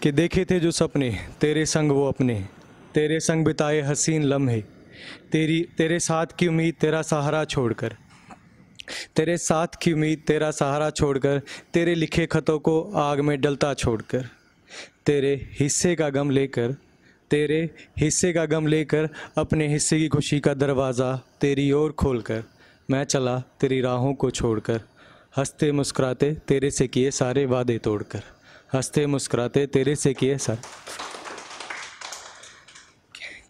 कि देखे थे जो सपने तेरे संग वो अपने, तेरे संग बिताए हसीन लम्हे, तेरे साथ की उम्मीद तेरा सहारा छोड़कर, तेरे साथ की उम्मीद तेरा सहारा छोड़कर, तेरे लिखे खतों को आग में डलता छोड़कर, तेरे हिस्से का गम लेकर, तेरे हिस्से का गम लेकर, अपने हिस्से की खुशी का दरवाज़ा तेरी ओर खोलकर, मैं चला तेरी राहों को छोड़कर, हंसते मुस्कुराते तेरे से किए सारे वादे तोड़कर, हंसते मुस्कुराते तेरे से किए सारे,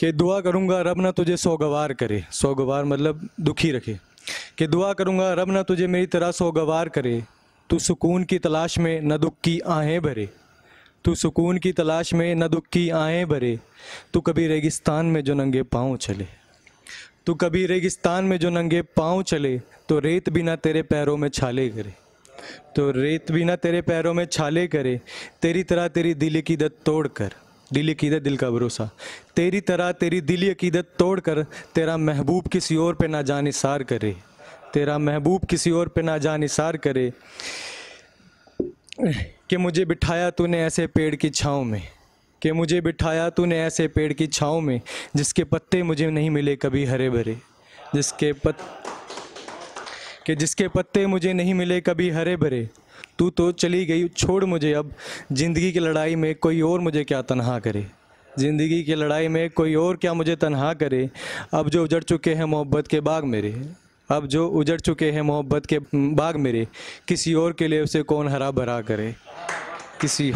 कि दुआ करूँगा रब ना तुझे सोगवार करे, सोगवार मतलब दुखी रखे, कि दुआ करूँगा रब ना तुझे मेरी तरह सोगवार करे, तू सुकून की तलाश में न दुख की आहें भरे, तू सुकून की तलाश में न दुख की आहें भरे, तू कभी रेगिस्तान में जो नंगे पाँव चले, तू कभी रेगिस्तान में जो नंगे पाँव चले, तो रेत भी ना तेरे पैरों में छाले करे, तो रेत भी ना तेरे पैरों में छाले करे, तेरी तरह तेरी दिल की अकीदत तोड़ कर, दिल की अकीदत दिल का भरोसा, तेरी तरह तेरी दिली अकीदत तोड़ कर, तेरा महबूब किसी और पे ना जानिसार करे, तेरा महबूब किसी और पे ना जानिसार करे, कि मुझे बिठाया तूने ऐसे पेड़ की छाँव में, कि मुझे बिठाया तूने ऐसे पेड़ की छाँव में, जिसके पत्ते मुझे नहीं मिले कभी हरे भरे, जिसके पत्ते मुझे नहीं मिले कभी हरे भरे, तू तो चली गई छोड़ मुझे अब, ज़िंदगी की लड़ाई में कोई और मुझे क्या तन्हा करे, ज़िंदगी की लड़ाई में कोई और क्या मुझे तन्हा करे, अब जो उजड़ चुके हैं मोहब्बत के बाग मेरे, अब जो उजड़ चुके हैं मोहब्बत के बाग मेरे, किसी और के लिए उसे कौन हरा भरा करे, किसी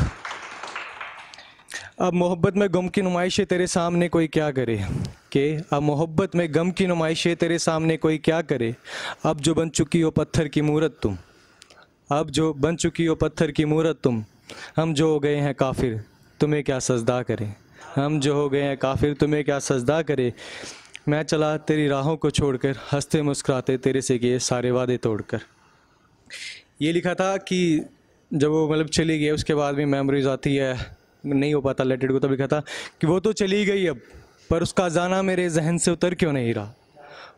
अब मोहब्बत में गम की नुमाइशें तेरे सामने कोई क्या करे, कि अब मोहब्बत में गम की नुमाइशें तेरे सामने कोई क्या करे, अब जो बन चुकी हो पत्थर की मूरत तुम, अब जो बन चुकी हो पत्थर की मूरत तुम, हम जो हो गए हैं काफिर तुम्हें क्या सजदा करें, हम जो हो गए हैं काफिर तुम्हें क्या सजदा करें, मैं चला तेरी राहों को छोड़कर, हंसते मुस्कुराते तेरे से किए सारे वादे तोड़कर। ये लिखा था कि जब वो मतलब चली गई उसके बाद भी मेमोरीज आती है, नहीं हो पाता लेट इट गो, तब लिखा था कि वो तो चली गई अब, पर उसका जाना मेरे जहन से उतर क्यों नहीं रहा,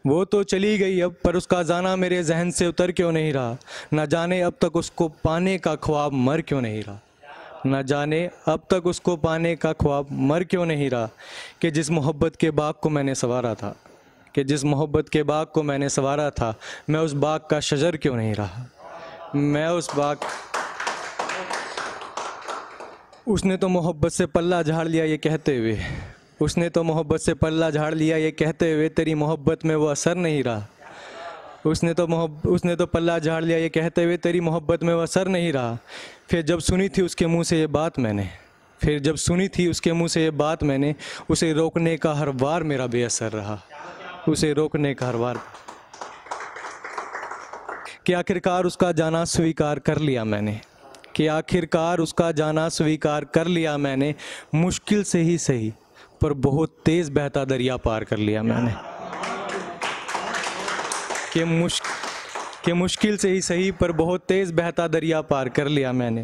वो तो चली गई अब, पर उसका जाना मेरे जहन से उतर क्यों नहीं रहा, न जाने अब तक उसको पाने का ख्वाब मर क्यों नहीं रहा, न जाने अब तक उसको पाने का ख्वाब मर क्यों नहीं रहा, कि जिस मोहब्बत के बाग को मैंने संवारा था, कि जिस मोहब्बत के बाग को मैंने संवारा था, मैं उस बाग का शजर क्यों नहीं रहा, मैं उस बाग, उसने तो मोहब्बत से पल्ला झाड़ लिया ये कहते हुए, उसने तो मोहब्बत से पल्ला झाड़ लिया ये कहते हुए, तेरी मोहब्बत में वो असर नहीं रहा, उसने तो पल्ला झाड़ लिया ये कहते हुए, तेरी मोहब्बत में वो असर नहीं रहा, फिर जब सुनी थी उसके मुंह से ये बात मैंने, फिर जब सुनी थी उसके मुंह से ये बात मैंने, उसे रोकने का हर बार मेरा बेअसर रहा, उसे रोकने का हर बार, कि आखिरकार उसका जाना स्वीकार कर लिया मैंने, कि आखिरकार उसका जाना स्वीकार कर लिया मैंने, मुश्किल से ही सही पर बहुत तेज़ बहता दरिया पार कर लिया मैंने, कि मुश्किल से ही सही पर बहुत तेज़ बहता दरिया पार कर लिया मैंने।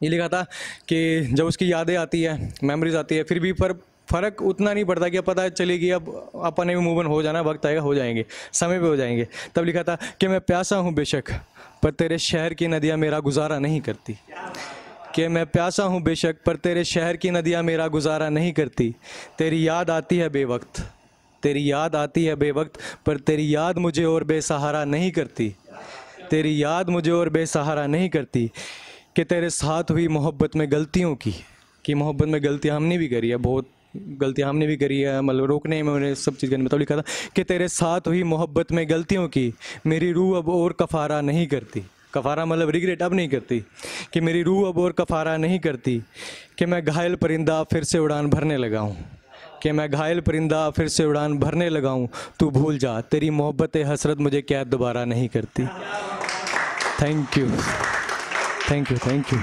ये लिखा था कि जब उसकी यादें आती है, मेमोरीज आती है, फिर भी पर फ़र्क उतना नहीं पड़ता कि अब पता चलेगी अब अपन ने भी मूव ऑन हो जाना, वक्त आएगा हो जाएंगे, समय पे हो जाएंगे। तब लिखा था कि मैं प्यासा हूँ बेशक पर तेरे शहर की नदियाँ मेरा गुजारा नहीं करती, कि मैं प्यासा हूँ बेशक पर तेरे शहर की नदियाँ मेरा गुजारा नहीं करती, तेरी याद आती है बेवक्त, तेरी याद आती है बेवक्त, पर तेरी याद मुझे और बेसहारा नहीं करती, तेरी याद मुझे और बेसहारा नहीं करती, कि तेरे साथ हुई मोहब्बत में गलतियों की, कि मोहब्बत में गलतियाँ हमने भी करी है, बहुत गलतियाँ हमने भी करी है, मतलब रोकने में उन्हें सब चीज़ करने में। तब लिखा था कि तेरे साथ हुई मोहब्बत में गलतियों की मेरी रूह अब और कफ़ारा नहीं करती, कफ़ारा मतलब रिग्रेट अब नहीं करती, कि मेरी रूह अब और कफ़ारा नहीं करती, कि मैं घायल परिंदा फिर से उड़ान भरने लगा हूँ, कि मैं घायल परिंदा फिर से उड़ान भरने लगा हूँ, तू भूल जा तेरी मोहब्बत हसरत मुझे कैद दोबारा नहीं करती। Thank you, thank you, thank you.